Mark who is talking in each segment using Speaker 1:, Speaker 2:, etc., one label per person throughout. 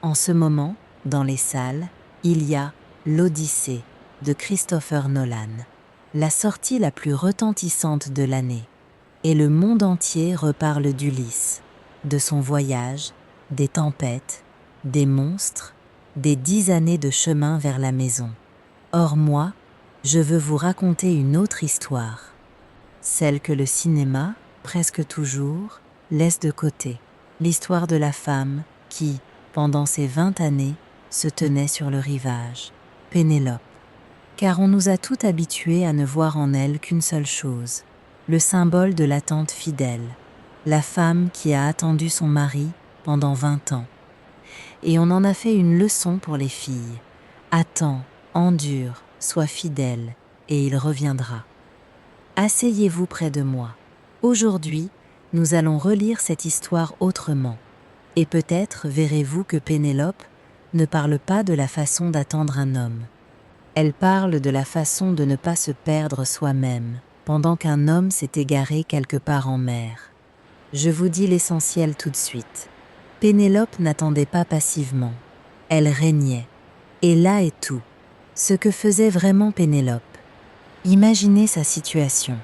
Speaker 1: En ce moment, dans les salles, il y a l'Odyssée de Christopher Nolan, la sortie la plus retentissante de l'année. Et le monde entier reparle d'Ulysse, de son voyage, des tempêtes, des monstres, des 10 années de chemin vers la maison. Or moi, je veux vous raconter une autre histoire, celle que le cinéma, presque toujours, laisse de côté. L'histoire de la femme qui, pendant ces 20 années, se tenait sur le rivage, Pénélope. Car on nous a tout habitués à ne voir en elle qu'une seule chose, le symbole de l'attente fidèle, la femme qui a attendu son mari pendant 20 ans. Et on en a fait une leçon pour les filles. Attends, endure, sois fidèle, et il reviendra. Asseyez-vous près de moi. Aujourd'hui, nous allons relire cette histoire autrement. Et peut-être verrez-vous que Pénélope ne parle pas de la façon d'attendre un homme. Elle parle de la façon de ne pas se perdre soi-même, pendant qu'un homme s'est égaré quelque part en mer. Je vous dis l'essentiel tout de suite. Pénélope n'attendait pas passivement. Elle régnait. Et là est tout. Ce que faisait vraiment Pénélope. Imaginez sa situation.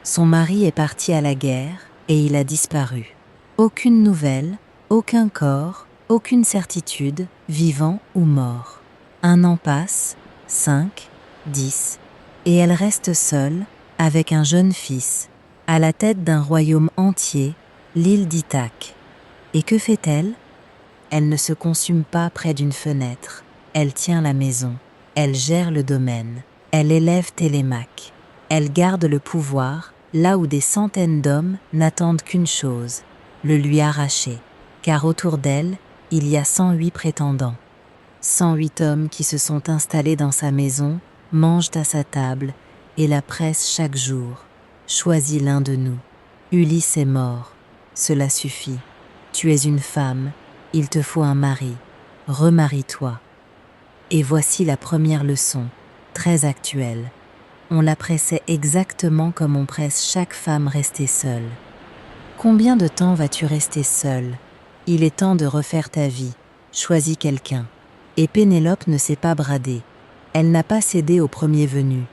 Speaker 1: Son mari est parti à la guerre et il a disparu. Aucune nouvelle, aucun corps, aucune certitude, vivant ou mort. Un an passe, 5, 10, et elle reste seule, avec un jeune fils, à la tête d'un royaume entier, l'île d'Ithaque. Et que fait-elle? Elle ne se consume pas près d'une fenêtre, elle tient la maison, elle gère le domaine, elle élève Télémaque. Elle garde le pouvoir, là où des centaines d'hommes n'attendent qu'une chose, le lui arracher. Car autour d'elle, il y a 108 prétendants. 108 hommes qui se sont installés dans sa maison, mangent à sa table et la pressent chaque jour. Choisis l'un de nous. Ulysse est mort. Cela suffit. Tu es une femme. Il te faut un mari. Remarie-toi. Et voici la première leçon, très actuelle. On la pressait exactement comme on presse chaque femme restée seule. Combien de temps vas-tu rester seule? Il est temps de refaire ta vie. Choisis quelqu'un. Et Pénélope ne s'est pas bradée. Elle n'a pas cédé au premier venu,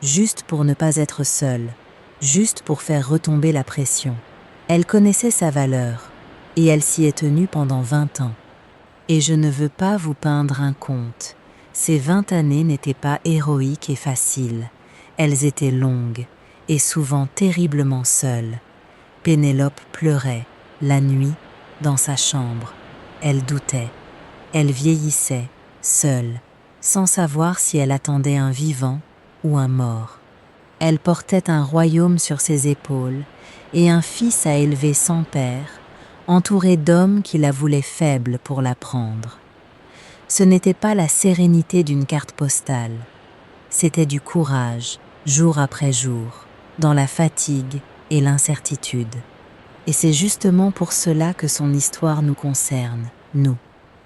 Speaker 1: juste pour ne pas être seule, juste pour faire retomber la pression. Elle connaissait sa valeur, et elle s'y est tenue pendant 20 ans. Et je ne veux pas vous peindre un conte. Ces 20 années n'étaient pas héroïques et faciles. Elles étaient longues, et souvent terriblement seules. Pénélope pleurait, la nuit, dans sa chambre. Elle doutait. Elle vieillissait, seule, sans savoir si elle attendait un vivant ou un mort. Elle portait un royaume sur ses épaules et un fils à élever sans père, entouré d'hommes qui la voulaient faible pour la prendre. Ce n'était pas la sérénité d'une carte postale. C'était du courage, jour après jour, dans la fatigue et l'incertitude. Et c'est justement pour cela que son histoire nous concerne, nous.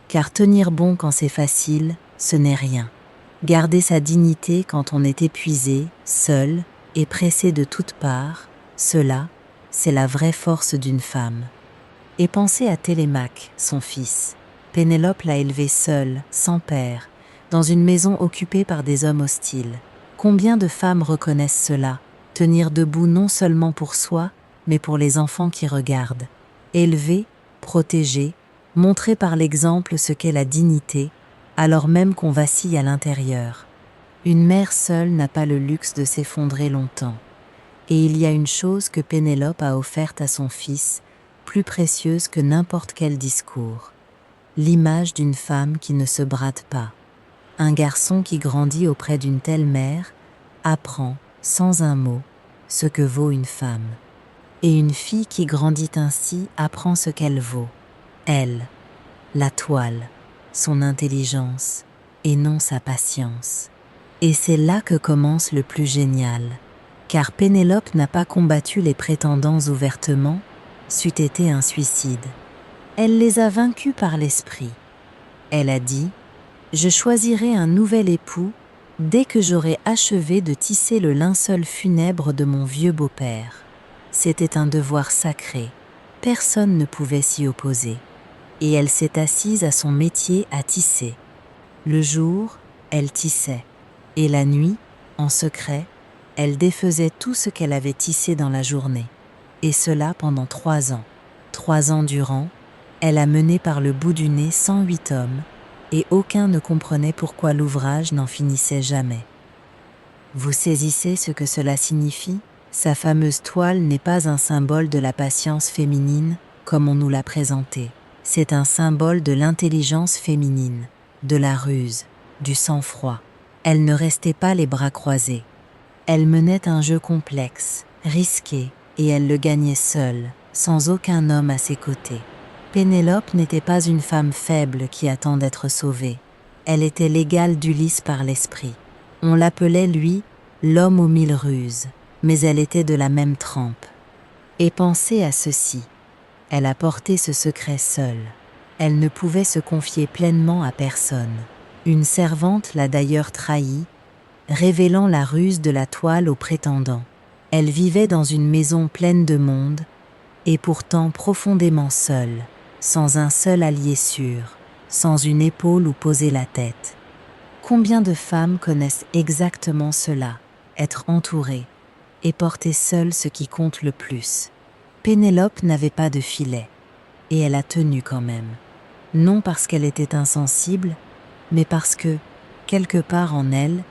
Speaker 1: Car tenir bon quand c'est facile, ce n'est rien. Garder sa dignité quand on est épuisé, seul et pressé de toutes parts, cela, c'est la vraie force d'une femme. Et pensez à Télémaque, son fils. Pénélope l'a élevé seule, sans père, dans une maison occupée par des hommes hostiles. Combien de femmes reconnaissent cela, tenir debout non seulement pour soi, mais pour les enfants qui regardent. Élever, protéger, montrer par l'exemple ce qu'est la dignité, alors même qu'on vacille à l'intérieur. Une mère seule n'a pas le luxe de s'effondrer longtemps. Et il y a une chose que Pénélope a offerte à son fils, plus précieuse que n'importe quel discours. L'image d'une femme qui ne se brade pas. Un garçon qui grandit auprès d'une telle mère apprend, sans un mot, ce que vaut une femme. Et une fille qui grandit ainsi apprend ce qu'elle vaut. Elle, la toile, son intelligence, et non sa patience. Et c'est là que commence le plus génial, car Pénélope n'a pas combattu les prétendants ouvertement, c'eût été un suicide. Elle les a vaincus par l'esprit. Elle a dit « Je choisirai un nouvel époux dès que j'aurai achevé de tisser le linceul funèbre de mon vieux beau-père. » C'était un devoir sacré. Personne ne pouvait s'y opposer. et elle s'est assise à son métier à tisser. Le jour, elle tissait, et la nuit, en secret, elle défaisait tout ce qu'elle avait tissé dans la journée. Et cela pendant 3 ans. 3 ans durant, elle a mené par le bout du nez 108 hommes, et aucun ne comprenait pourquoi l'ouvrage n'en finissait jamais. Vous saisissez ce que cela signifie ? Sa fameuse toile n'est pas un symbole de la patience féminine, comme on nous l'a présenté. C'est un symbole de l'intelligence féminine, de la ruse, du sang-froid. Elle ne restait pas les bras croisés. Elle menait un jeu complexe, risqué, et elle le gagnait seule, sans aucun homme à ses côtés. Pénélope n'était pas une femme faible qui attend d'être sauvée. Elle était l'égale d'Ulysse par l'esprit. On l'appelait, lui, l'homme aux 1000 ruses, mais elle était de la même trempe. Et pensez à ceci. Elle a porté ce secret seule. Elle ne pouvait se confier pleinement à personne. Une servante l'a d'ailleurs trahie, révélant la ruse de la toile au prétendant. Elle vivait dans une maison pleine de monde, et pourtant profondément seule, sans un seul allié sûr, sans une épaule où poser la tête. Combien de femmes connaissent exactement cela, être entourée, et porter seule ce qui compte le plus. Pénélope n'avait pas de filet, et elle a tenu quand même. Non parce qu'elle était insensible, mais parce que, quelque part en elle,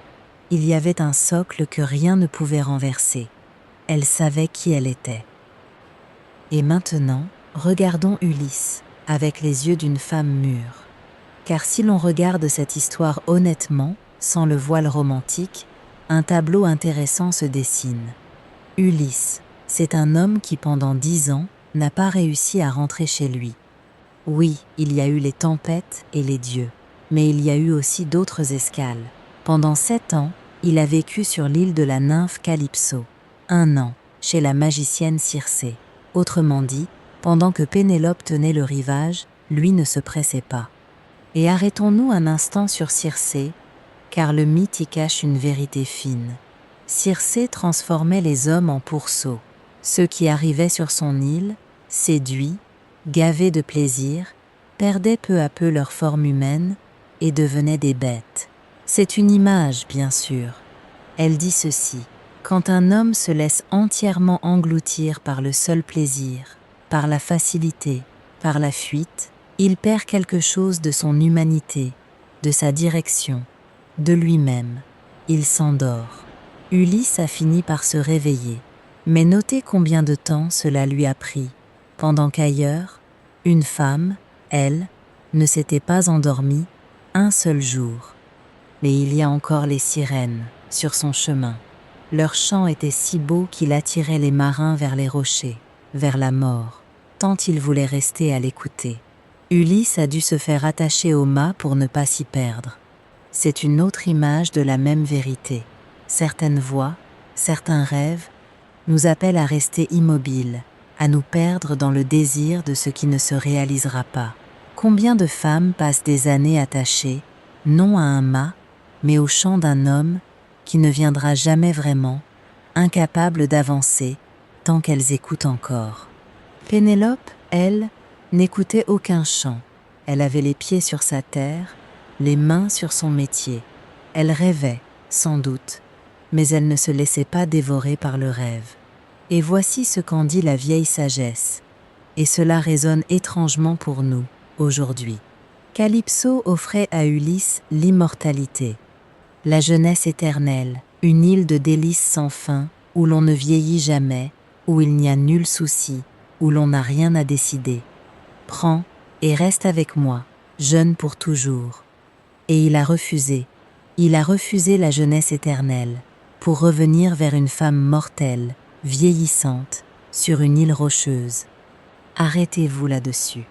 Speaker 1: il y avait un socle que rien ne pouvait renverser. Elle savait qui elle était. Et maintenant, regardons Ulysse, avec les yeux d'une femme mûre. Car si l'on regarde cette histoire honnêtement, sans le voile romantique, un tableau intéressant se dessine. Ulysse, c'est un homme qui pendant 10 ans n'a pas réussi à rentrer chez lui. Oui, il y a eu les tempêtes et les dieux, mais il y a eu aussi d'autres escales. Pendant 7 ans, il a vécu sur l'île de la nymphe Calypso. 1 an, chez la magicienne Circé. Autrement dit, pendant que Pénélope tenait le rivage, lui ne se pressait pas. Et arrêtons-nous un instant sur Circé, car le mythe y cache une vérité fine. Circé transformait les hommes en pourceaux. Ceux qui arrivaient sur son île, séduits, gavés de plaisir, perdaient peu à peu leur forme humaine et devenaient des bêtes. C'est une image, bien sûr. Elle dit ceci. Quand un homme se laisse entièrement engloutir par le seul plaisir, par la facilité, par la fuite, il perd quelque chose de son humanité, de sa direction, de lui-même. Il s'endort. Ulysse a fini par se réveiller, mais notez combien de temps cela lui a pris, pendant qu'ailleurs, une femme, elle, ne s'était pas endormie un seul jour. Et il y a encore les sirènes, sur son chemin. Leur chant était si beau qu'il attirait les marins vers les rochers, vers la mort, tant ils voulaient rester à l'écouter. Ulysse a dû se faire attacher au mât pour ne pas s'y perdre. C'est une autre image de la même vérité. Certaines voix, certains rêves, nous appellent à rester immobiles, à nous perdre dans le désir de ce qui ne se réalisera pas. Combien de femmes passent des années attachées, non à un mât, mais au chant d'un homme qui ne viendra jamais vraiment, incapables d'avancer tant qu'elles écoutent encore. Pénélope, elle, n'écoutait aucun chant. Elle avait les pieds sur sa terre, les mains sur son métier. Elle rêvait, sans doute, mais elle ne se laissait pas dévorer par le rêve. Et voici ce qu'en dit la vieille sagesse, et cela résonne étrangement pour nous, aujourd'hui. Calypso offrait à Ulysse l'immortalité, la jeunesse éternelle, une île de délices sans fin, où l'on ne vieillit jamais, où il n'y a nul souci, où l'on n'a rien à décider. Prends et reste avec moi, jeune pour toujours. Et il a refusé la jeunesse éternelle, pour revenir vers une femme mortelle, vieillissante, sur une île rocheuse. Arrêtez-vous là-dessus,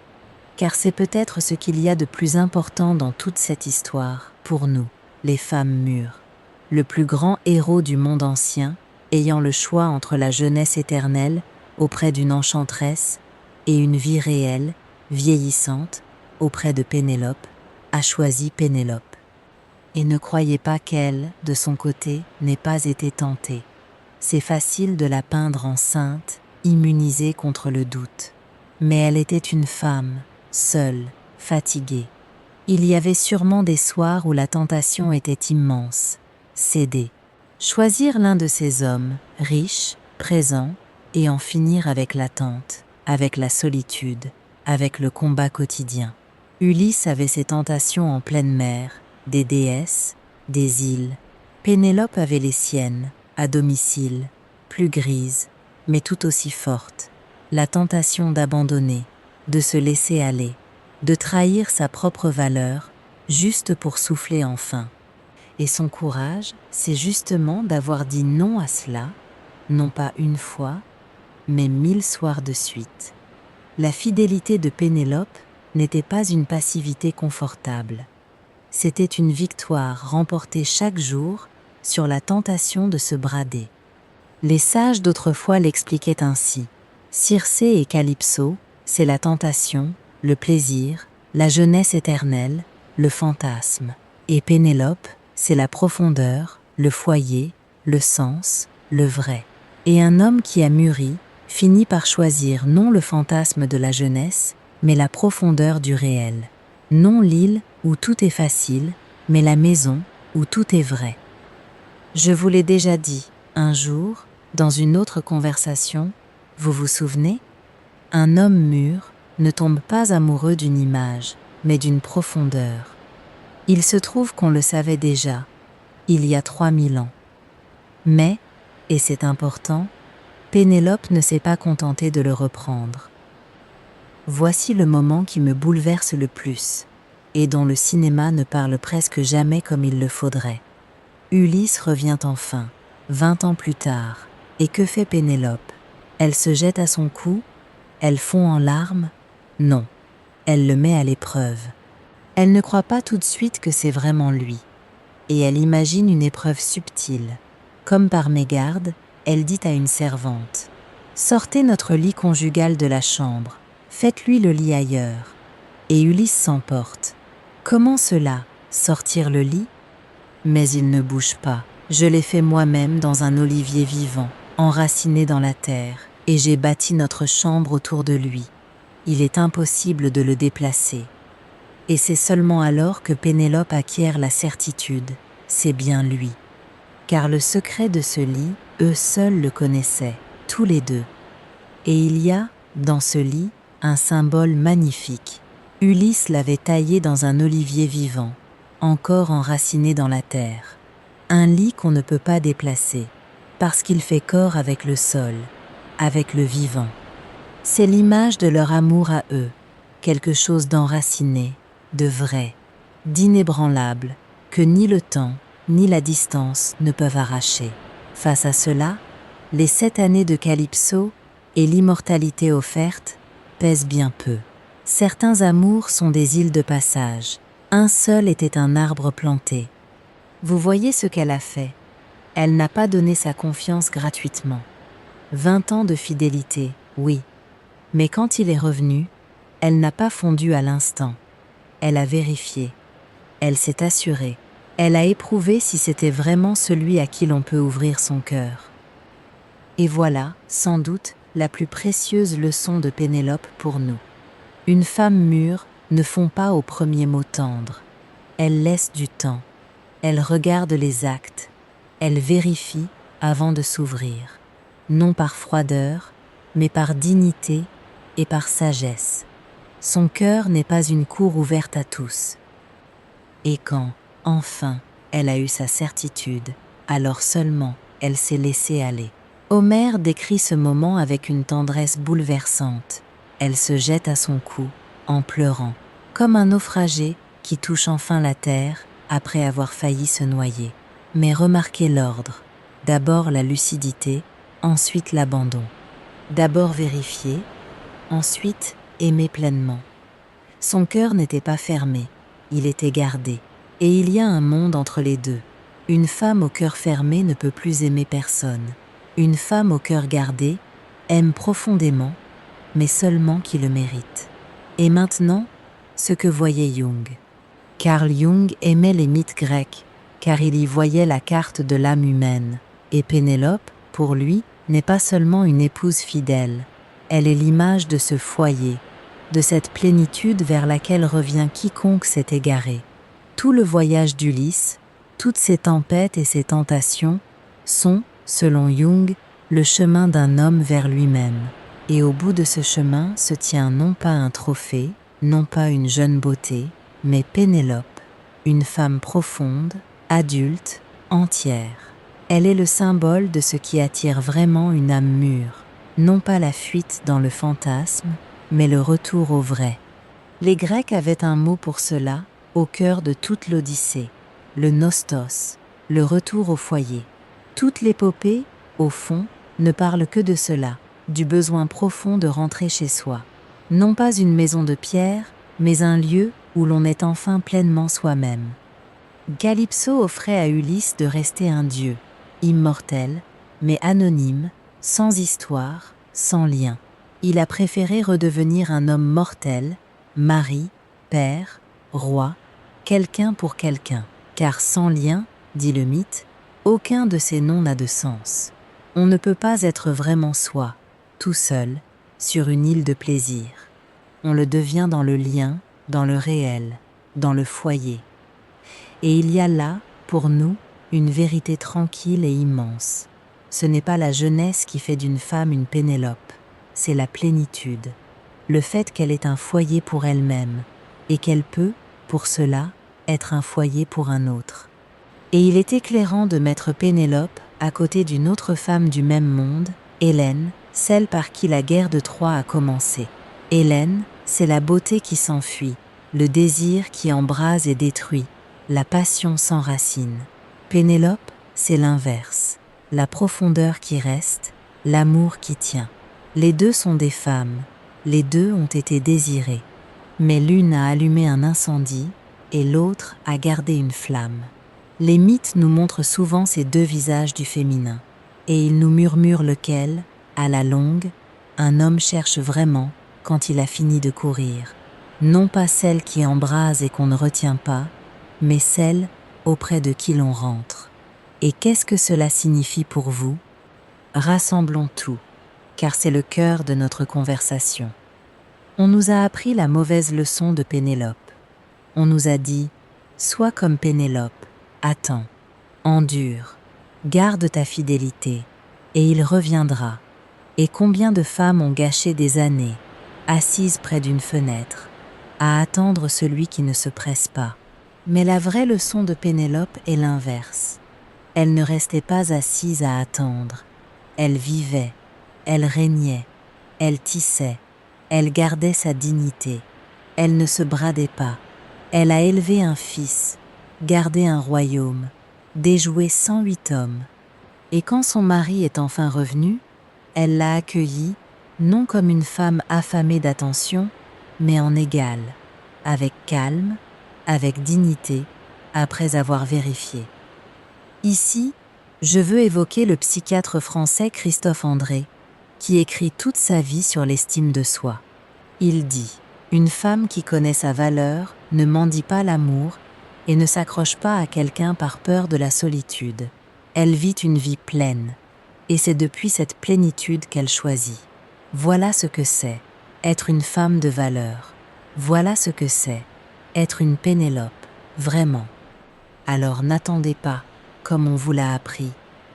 Speaker 1: car c'est peut-être ce qu'il y a de plus important dans toute cette histoire, pour nous, les femmes mûres. Le plus grand héros du monde ancien, ayant le choix entre la jeunesse éternelle, auprès d'une enchanteresse, et une vie réelle, vieillissante, auprès de Pénélope, a choisi Pénélope. Et ne croyez pas qu'elle, de son côté, n'ait pas été tentée. C'est facile de la peindre enceinte, immunisée contre le doute. Mais elle était une femme, seul, fatigué. Il y avait sûrement des soirs où la tentation était immense. Céder. Choisir l'un de ces hommes, riches, présents, et en finir avec l'attente, avec la solitude, avec le combat quotidien. Ulysse avait ses tentations en pleine mer, des déesses, des îles. Pénélope avait les siennes, à domicile, plus grises, mais tout aussi fortes. La tentation d'abandonner, de se laisser aller, de trahir sa propre valeur, juste pour souffler enfin. Et son courage, c'est justement d'avoir dit non à cela, non pas une fois, mais 1000 soirs de suite. La fidélité de Pénélope n'était pas une passivité confortable. C'était une victoire remportée chaque jour sur la tentation de se brader. Les sages d'autrefois l'expliquaient ainsi. Circé et Calypso, c'est la tentation, le plaisir, la jeunesse éternelle, le fantasme. Et Pénélope, c'est la profondeur, le foyer, le sens, le vrai. Et un homme qui a mûri finit par choisir non le fantasme de la jeunesse, mais la profondeur du réel. Non l'île où tout est facile, mais la maison où tout est vrai. Je vous l'ai déjà dit, un jour, dans une autre conversation, vous vous souvenez? Un homme mûr ne tombe pas amoureux d'une image, mais d'une profondeur. Il se trouve qu'on le savait déjà, il y a 3000 ans. Mais, et c'est important, Pénélope ne s'est pas contentée de le reprendre. Voici le moment qui me bouleverse le plus, et dont le cinéma ne parle presque jamais comme il le faudrait. Ulysse revient enfin, 20 ans plus tard, et que fait Pénélope? Elle se jette à son cou? Elle fond en larmes? Non, elle le met à l'épreuve. Elle ne croit pas tout de suite que c'est vraiment lui, et elle imagine une épreuve subtile. Comme par mégarde, elle dit à une servante « Sortez notre lit conjugal de la chambre, faites-lui le lit ailleurs. » Et Ulysse s'emporte. Comment cela, sortir le lit? Mais il ne bouge pas. Je l'ai fait moi-même dans un olivier vivant, enraciné dans la terre, et j'ai bâti notre chambre autour de lui. Il est impossible de le déplacer. Et c'est seulement alors que Pénélope acquiert la certitude, c'est bien lui. Car le secret de ce lit, eux seuls le connaissaient, tous les deux. Et il y a, dans ce lit, un symbole magnifique. Ulysse l'avait taillé dans un olivier vivant, encore enraciné dans la terre. Un lit qu'on ne peut pas déplacer, parce qu'il fait corps avec le sol, avec le vivant. C'est l'image de leur amour à eux, quelque chose d'enraciné, de vrai, d'inébranlable, que ni le temps, ni la distance ne peuvent arracher. Face à cela, les 7 années de Calypso et l'immortalité offerte pèsent bien peu. Certains amours sont des îles de passage. Un seul était un arbre planté. Vous voyez ce qu'elle a fait. Elle n'a pas donné sa confiance gratuitement. 20 ans de fidélité, oui. Mais quand il est revenu, elle n'a pas fondu à l'instant. Elle a vérifié. Elle s'est assurée. Elle a éprouvé si c'était vraiment celui à qui l'on peut ouvrir son cœur. Et voilà, sans doute, la plus précieuse leçon de Pénélope pour nous. Une femme mûre ne fond pas au premier mot tendre. Elle laisse du temps. Elle regarde les actes. Elle vérifie avant de s'ouvrir. Non par froideur, mais par dignité et par sagesse. Son cœur n'est pas une cour ouverte à tous. Et quand, enfin, elle a eu sa certitude, alors seulement elle s'est laissée aller. Homère décrit ce moment avec une tendresse bouleversante. Elle se jette à son cou, en pleurant, comme un naufragé qui touche enfin la terre après avoir failli se noyer. Mais remarquez l'ordre. D'abord la lucidité, ensuite l'abandon. D'abord vérifier, ensuite aimer pleinement. Son cœur n'était pas fermé, il était gardé. Et il y a un monde entre les deux. Une femme au cœur fermé ne peut plus aimer personne. Une femme au cœur gardé aime profondément, mais seulement qui le mérite. Et maintenant, ce que voyait Jung. Carl Jung aimait les mythes grecs, car il y voyait la carte de l'âme humaine. Et Pénélope, pour lui, n'est pas seulement une épouse fidèle. Elle est l'image de ce foyer, de cette plénitude vers laquelle revient quiconque s'est égaré. Tout le voyage d'Ulysse, toutes ces tempêtes et ces tentations sont, selon Jung, le chemin d'un homme vers lui-même. Et au bout de ce chemin se tient non pas un trophée, non pas une jeune beauté, mais Pénélope, une femme profonde, adulte, entière. Elle est le symbole de ce qui attire vraiment une âme mûre, non pas la fuite dans le fantasme, mais le retour au vrai. Les Grecs avaient un mot pour cela, au cœur de toute l'Odyssée, le nostos, le retour au foyer. Toute l'épopée, au fond, ne parle que de cela, du besoin profond de rentrer chez soi. Non pas une maison de pierre, mais un lieu où l'on est enfin pleinement soi-même. Calypso offrait à Ulysse de rester un dieu, immortel, mais anonyme, sans histoire, sans lien. Il a préféré redevenir un homme mortel, mari, père, roi, quelqu'un pour quelqu'un. Car sans lien, dit le mythe, aucun de ces noms n'a de sens. On ne peut pas être vraiment soi, tout seul, sur une île de plaisir. On le devient dans le lien, dans le réel, dans le foyer. Et il y a là, pour nous, une vérité tranquille et immense. Ce n'est pas la jeunesse qui fait d'une femme une Pénélope, c'est la plénitude, le fait qu'elle est un foyer pour elle-même, et qu'elle peut, pour cela, être un foyer pour un autre. Et il est éclairant de mettre Pénélope à côté d'une autre femme du même monde, Hélène, celle par qui la guerre de Troie a commencé. Hélène, c'est la beauté qui s'enfuit, le désir qui embrase et détruit, la passion sans racine. Pénélope, c'est l'inverse, la profondeur qui reste, l'amour qui tient. Les deux sont des femmes, les deux ont été désirées, mais l'une a allumé un incendie et l'autre a gardé une flamme. Les mythes nous montrent souvent ces deux visages du féminin, et ils nous murmurent lequel, à la longue, un homme cherche vraiment quand il a fini de courir. Non pas celle qui embrase et qu'on ne retient pas, mais celle auprès de qui l'on rentre. Et qu'est-ce que cela signifie pour vous? Rassemblons tout, car c'est le cœur de notre conversation. On nous a appris la mauvaise leçon de Pénélope. On nous a dit « Sois comme Pénélope, attends, endure, garde ta fidélité, et il reviendra. » Et combien de femmes ont gâché des années, assises près d'une fenêtre, à attendre celui qui ne se presse pas. Mais la vraie leçon de Pénélope est l'inverse. Elle ne restait pas assise à attendre. Elle vivait, elle régnait, elle tissait, elle gardait sa dignité. Elle ne se bradait pas. Elle a élevé un fils, gardé un royaume, déjoué 108 hommes. Et quand son mari est enfin revenu, elle l'a accueilli, non comme une femme affamée d'attention, mais en égale, avec calme, avec dignité, après avoir vérifié. Ici, je veux évoquer le psychiatre français Christophe André, qui écrit toute sa vie sur l'estime de soi. Il dit « Une femme qui connaît sa valeur ne mendie pas l'amour et ne s'accroche pas à quelqu'un par peur de la solitude. Elle vit une vie pleine, et c'est depuis cette plénitude qu'elle choisit. Voilà ce que c'est, être une femme de valeur. Voilà ce que c'est, être une Pénélope, vraiment. Alors n'attendez pas, comme on vous l'a appris,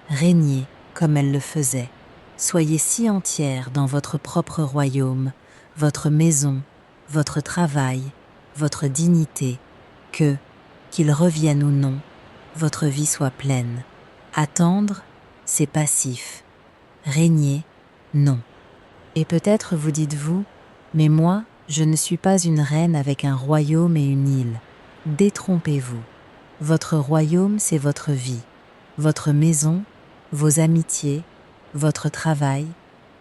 Speaker 1: régnez comme elle le faisait. Soyez si entière dans votre propre royaume, votre maison, votre travail, votre dignité, que, qu'il revienne ou non, votre vie soit pleine. Attendre, c'est passif. Régner, non. Et peut-être vous dites-vous, mais moi, je ne suis pas une reine avec un royaume et une île. Détrompez-vous. Votre royaume, c'est votre vie, votre maison, vos amitiés, votre travail,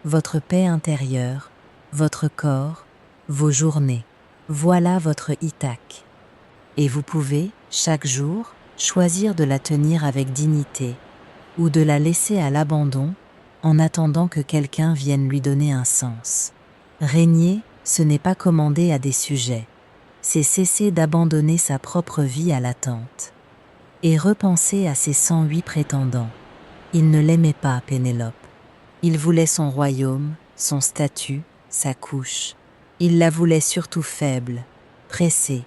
Speaker 1: votre paix intérieure, votre corps, vos journées. Voilà votre Ithaque. Et vous pouvez, chaque jour, choisir de la tenir avec dignité ou de la laisser à l'abandon en attendant que quelqu'un vienne lui donner un sens. Régner, ce n'est pas commander à des sujets, c'est cesser d'abandonner sa propre vie à l'attente. Et repenser à ses 108 prétendants. Il ne l'aimait pas, Pénélope. Il voulait son royaume, son statut, sa couche. Il la voulait surtout faible, pressée,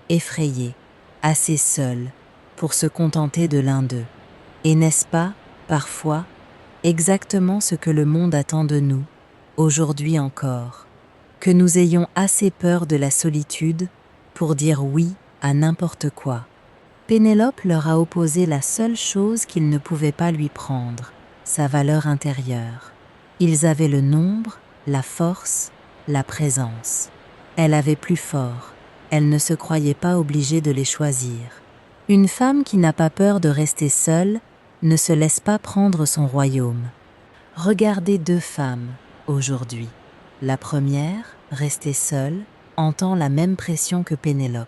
Speaker 1: effrayée, assez seule, pour se contenter de l'un d'eux. Et n'est-ce pas, parfois, exactement ce que le monde attend de nous, aujourd'hui encore, que nous ayons assez peur de la solitude pour dire oui à n'importe quoi. Pénélope leur a opposé la seule chose qu'ils ne pouvaient pas lui prendre, sa valeur intérieure. Ils avaient le nombre, la force, la présence. Elle avait plus fort, elle ne se croyait pas obligée de les choisir. Une femme qui n'a pas peur de rester seule ne se laisse pas prendre son royaume. Regardez deux femmes, aujourd'hui. La première, restée seule, entend la même pression que Pénélope.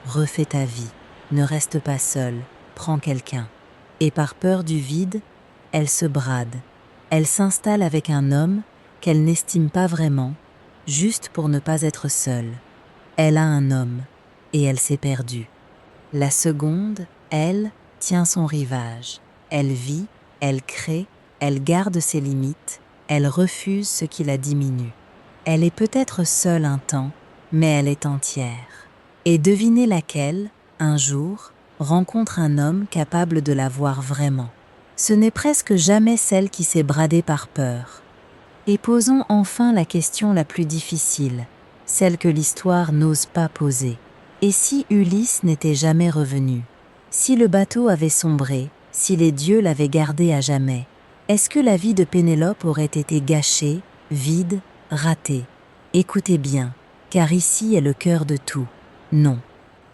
Speaker 1: Refais ta vie, ne reste pas seule, prends quelqu'un. Et par peur du vide, elle se brade. Elle s'installe avec un homme qu'elle n'estime pas vraiment, juste pour ne pas être seule. Elle a un homme, et elle s'est perdue. La seconde, elle, tient son rivage. Elle vit, elle crée, elle garde ses limites, elle refuse ce qui la diminue. Elle est peut-être seule un temps, mais elle est entière. Et devinez laquelle, un jour, rencontre un homme capable de la voir vraiment. Ce n'est presque jamais celle qui s'est bradée par peur. Et posons enfin la question la plus difficile, celle que l'histoire n'ose pas poser. Et si Ulysse n'était jamais revenu? Si le bateau avait sombré, si les dieux l'avaient gardé à jamais, est-ce que la vie de Pénélope aurait été gâchée, vide, ratée? Écoutez bien, car ici est le cœur de tout. Non,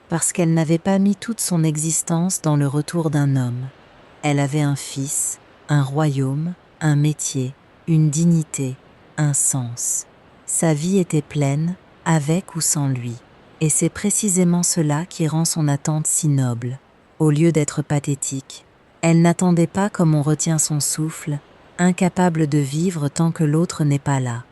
Speaker 1: parce qu'elle n'avait pas mis toute son existence dans le retour d'un homme. Elle avait un fils, un royaume, un métier, une dignité, un sens. Sa vie était pleine, avec ou sans lui. Et c'est précisément cela qui rend son attente si noble. Au lieu d'être pathétique, elle n'attendait pas comme on retient son souffle, incapable de vivre tant que l'autre n'est pas là.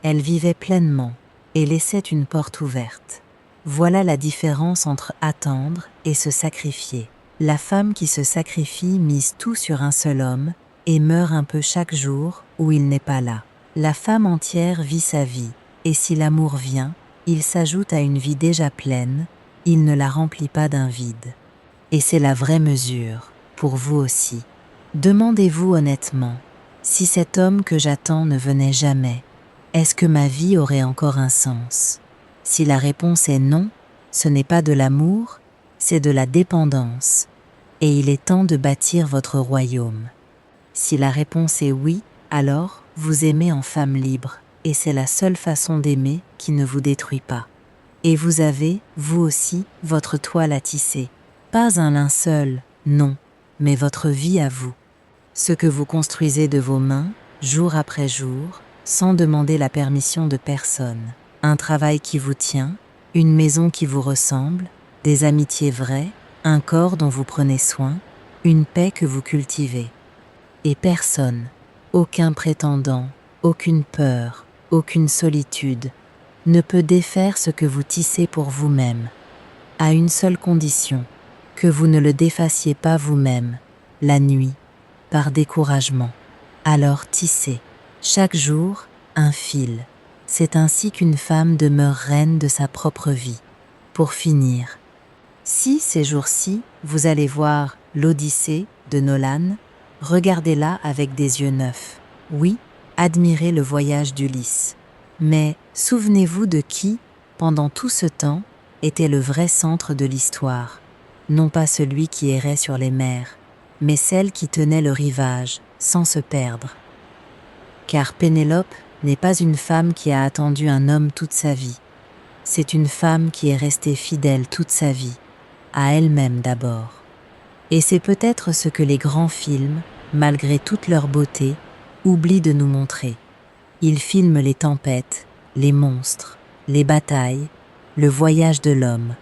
Speaker 1: Elle vivait pleinement et laissait une porte ouverte. Voilà la différence entre attendre et se sacrifier. La femme qui se sacrifie mise tout sur un seul homme et meurt un peu chaque jour où il n'est pas là. La femme entière vit sa vie, et si l'amour vient, il s'ajoute à une vie déjà pleine, il ne la remplit pas d'un vide. Et c'est la vraie mesure, pour vous aussi. Demandez-vous honnêtement, si cet homme que j'attends ne venait jamais, est-ce que ma vie aurait encore un sens? Si la réponse est non, ce n'est pas de l'amour, c'est de la dépendance, et il est temps de bâtir votre royaume. Si la réponse est oui, alors vous aimez en femme libre, et c'est la seule façon d'aimer qui ne vous détruit pas. Et vous avez, vous aussi, votre toile à tisser. Pas un linceul, non, mais votre vie à vous. Ce que vous construisez de vos mains, jour après jour, sans demander la permission de personne. Un travail qui vous tient, une maison qui vous ressemble, des amitiés vraies, un corps dont vous prenez soin, une paix que vous cultivez. Et personne, aucun prétendant, aucune peur, aucune solitude, ne peut défaire ce que vous tissez pour vous-même, à une seule condition, que vous ne le défassiez pas vous-même, la nuit, par découragement. Alors tissez, chaque jour, un fil. C'est ainsi qu'une femme demeure reine de sa propre vie. Pour finir, si ces jours-ci, vous allez voir l'Odyssée de Nolan, regardez-la avec des yeux neufs. Oui, admirez le voyage d'Ulysse. Mais souvenez-vous de qui, pendant tout ce temps, était le vrai centre de l'histoire. Non pas celui qui errait sur les mers, mais celle qui tenait le rivage, sans se perdre. Car Pénélope n'est pas une femme qui a attendu un homme toute sa vie. C'est une femme qui est restée fidèle toute sa vie, à elle-même d'abord. Et c'est peut-être ce que les grands films, malgré toute leur beauté, oublient de nous montrer. Ils filment les tempêtes, les monstres, les batailles, le voyage de l'homme.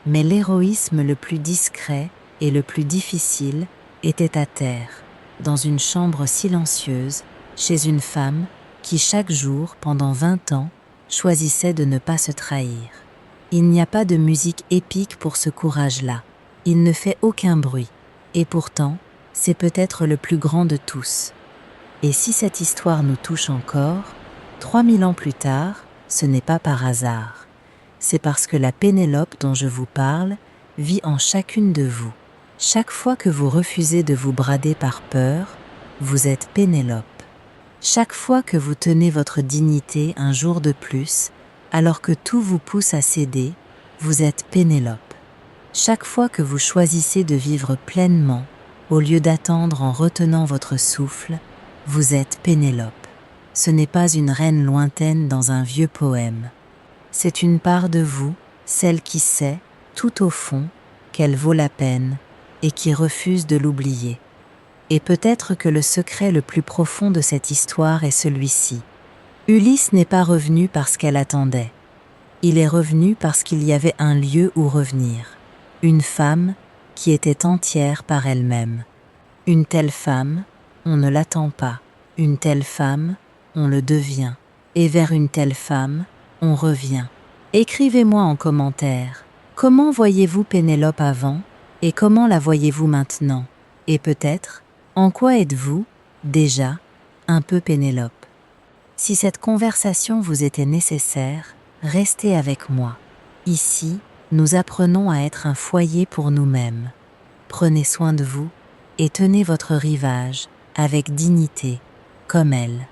Speaker 1: Mais l'héroïsme le plus discret et le plus difficile était à terre, dans une chambre silencieuse, chez une femme qui chaque jour, pendant 20 ans, choisissait de ne pas se trahir. Il n'y a pas de musique épique pour ce courage-là. Il ne fait aucun bruit. Et pourtant, c'est peut-être le plus grand de tous. Et si cette histoire nous touche encore, 3000 ans plus tard, ce n'est pas par hasard. C'est parce que la Pénélope dont je vous parle vit en chacune de vous. Chaque fois que vous refusez de vous brader par peur, vous êtes Pénélope. Chaque fois que vous tenez votre dignité un jour de plus, alors que tout vous pousse à céder, vous êtes Pénélope. Chaque fois que vous choisissez de vivre pleinement, au lieu d'attendre en retenant votre souffle, vous êtes Pénélope. Ce n'est pas une reine lointaine dans un vieux poème. C'est une part de vous, celle qui sait, tout au fond, qu'elle vaut la peine et qui refuse de l'oublier. Et peut-être que le secret le plus profond de cette histoire est celui-ci. Ulysse n'est pas revenu parce qu'elle attendait. Il est revenu parce qu'il y avait un lieu où revenir. Une femme qui était entière par elle-même. Une telle femme, on ne l'attend pas. Une telle femme, on le devient. Et vers une telle femme, on revient. Écrivez-moi en commentaire. Comment voyez-vous Pénélope avant et comment la voyez-vous maintenant? Et peut-être, en quoi êtes-vous, déjà, un peu Pénélope? Si cette conversation vous était nécessaire, restez avec moi. Ici, nous apprenons à être un foyer pour nous-mêmes. Prenez soin de vous et tenez votre rivage avec dignité, comme elle.